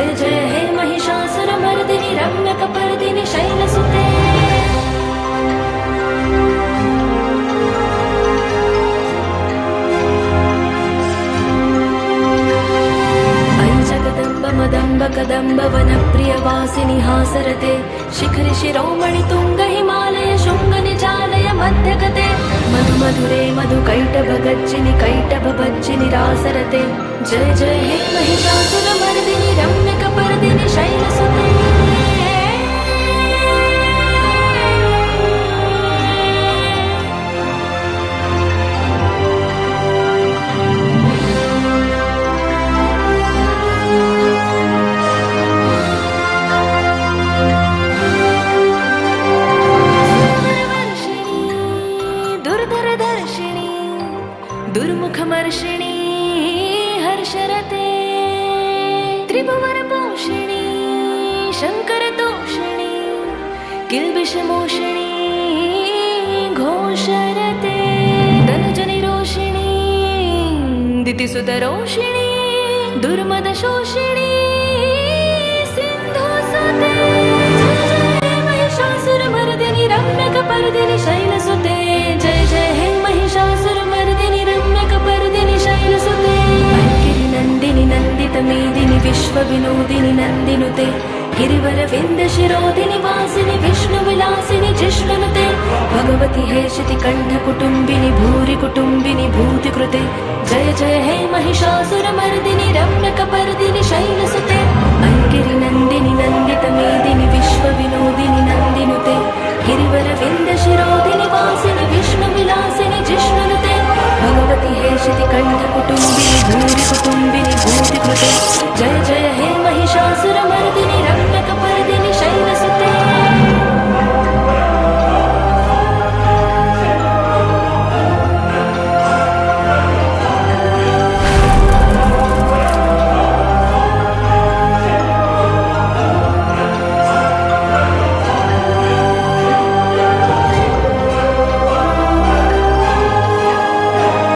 जय जय हे महिषासुरमर्दिनि रम्यकपर्दिनि शैलसुते। मदम्ब कदम्ब वनप्रियवासिनि हासरते शिखरि शिरोमणि तुंग हिमालय शुंग निजालय मध्यगते मधुमधुरे मधुकैटभ गज्जिनि कैटभ भज्जिनि रासरते। जय जय हे महिषासुरमर्दिनि रम्यकपर्दिनि शैलसुते। दुर्मुखमर्षिणी हर्षरते त्रिभुवनपोषिणी शङ्करतोषिणी किल्बिषमोषिणी घोषरते धनुजनिरोषिणी दितिसुतरोषिणी दुर्मदशोषिणी सिन्धुसुते। महिषासुरमर्दिनि रम्यकपर्दिनि शैलसुते। जय जय हे महिषासुरमर्दिनि रम्यकपर्दिनि शैलसुते। गिरिनन्दिनि नन्दितमेदिनि विश्वविनोदिनि नन्दिनुते गिरिवरविन्दशिरोधिनि वासिनि विष्णुविलासिनि जिष्णुनुते भगवति हेशिति कण्ठकुटुम्बिनि भूरि कुटुम्बिनि भूतिकृते। जय जय हे महिषासुरमर्दिनि